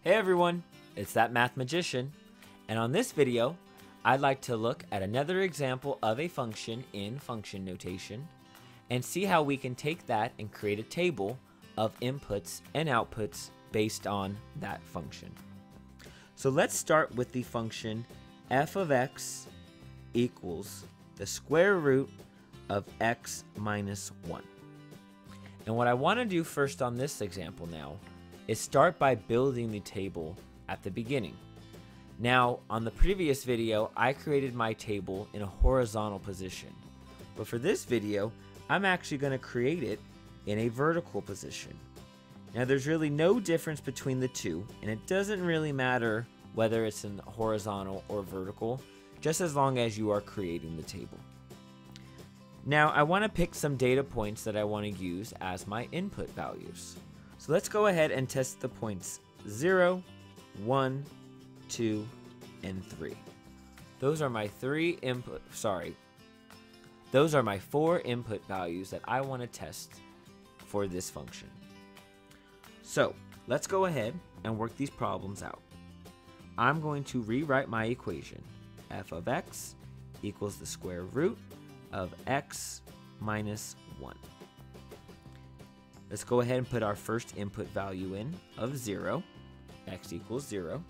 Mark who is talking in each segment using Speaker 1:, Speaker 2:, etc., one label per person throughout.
Speaker 1: Hey everyone, it's that Math Magician, and on this video, I'd like to look at another example of a function in function notation and see how we can take that and create a table of inputs and outputs based on that function. So let's start with the function f of x equals the square root of x minus 1. And what I want to do first on this example now is start by building the table at the beginning. Now, on the previous video, I created my table in a horizontal position. But for this video, I'm actually going to create it in a vertical position. Now, there's really no difference between the two, and it doesn't really matter whether it's in horizontal or vertical, just as long as you are creating the table. Now, I want to pick some data points that I want to use as my input values. So let's go ahead and test the points 0, 1, 2, and 3. Those are my Those are my 4 input values that I want to test for this function. So let's go ahead and work these problems out. I'm going to rewrite my equation. F of x equals the square root of x minus 1. Let's go ahead and put our first input value in of 0. X equals 0.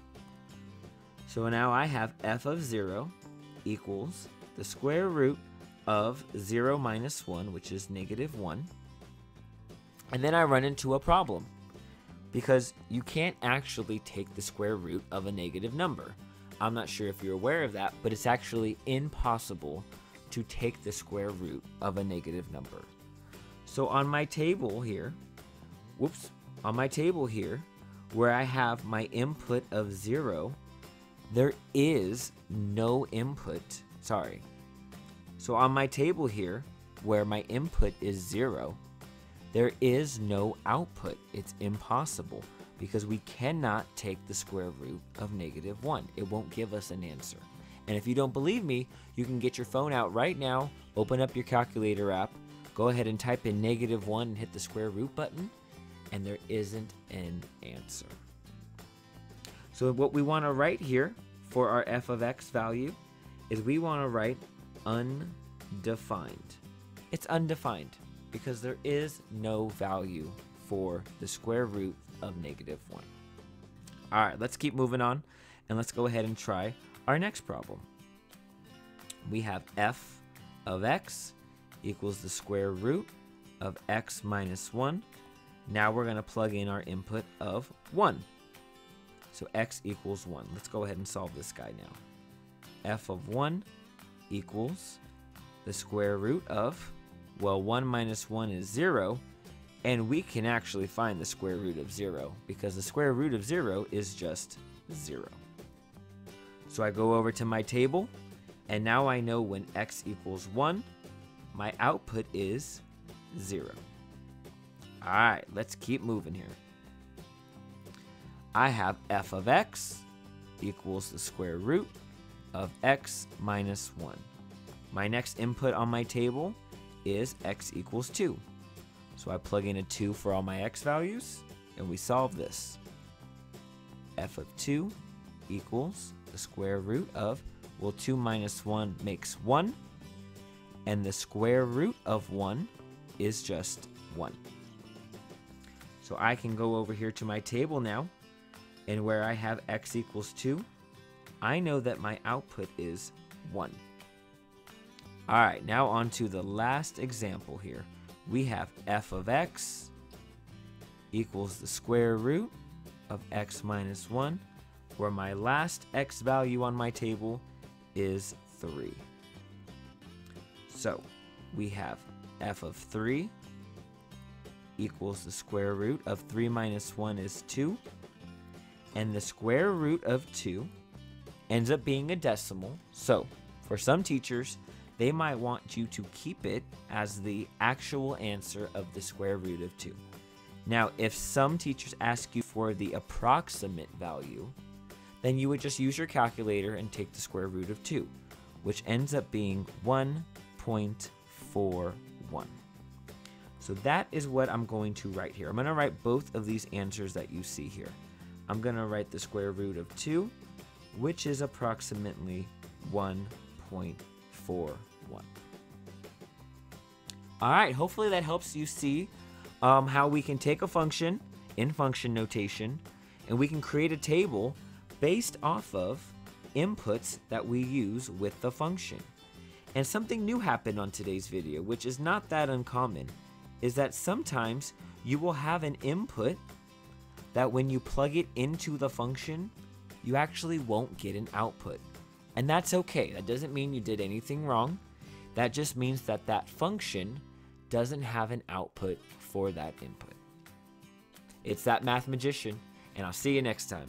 Speaker 1: So now I have f of 0 equals the square root of 0 minus 1, which is negative 1. And then I run into a problem, because you can't actually take the square root of a negative number. I'm not sure if you're aware of that, but it's actually impossible to take the square root of a negative number. So on my table here, where I have my input of 0, there is no input, So on my table here, where my input is 0, there is no output. It's impossible, because we cannot take the square root of negative 1. It won't give us an answer. And if you don't believe me, you can get your phone out right now, open up your calculator app, go ahead and type in negative 1 and hit the square root button, and there isn't an answer. So what we want to write here for our f of x value is we want to write undefined. It's undefined because there is no value for the square root of negative 1. All right, let's keep moving on, and let's go ahead and try our next problem. We have f of x equals the square root of x minus 1. Now we're going to plug in our input of 1. So x equals 1. Let's go ahead and solve this guy now. F of 1 equals the square root of, 1 minus 1 is 0, and we can actually find the square root of 0, because the square root of 0 is just 0. So I go over to my table, and now I know when x equals 1, my output is 0. Alright, let's keep moving here. I have f of x equals the square root of x minus 1. My next input on my table is x equals 2. So I plug in a 2 for all my x values, and we solve this. F of 2 equals the square root of, 2 minus 1 makes 1. And the square root of 1 is just 1. So I can go over here to my table now, and where I have x equals 2, I know that my output is 1. Alright, now on to the last example here. We have f of x equals the square root of x minus 1, where my last x value on my table is 3. So we have f of 3 equals the square root of 3 minus 1 is 2. And the square root of 2 ends up being a decimal. So for some teachers, they might want you to keep it as the actual answer of the square root of 2. Now, if some teachers ask you for the approximate value, then you would just use your calculator and take the square root of 2, which ends up being 1.41. So that is what I'm going to write here. I'm going to write both of these answers that you see here. I'm going to write the square root of 2, which is approximately 1.41. All right, hopefully that helps you see how we can take a function in function notation and we can create a table based off of inputs that we use with the function. And something new happened on today's video, which is not that uncommon, is that sometimes you will have an input that when you plug it into the function, you actually won't get an output. And that's okay. That doesn't mean you did anything wrong. That just means that that function doesn't have an output for that input. It's that Math Magician, and I'll see you next time.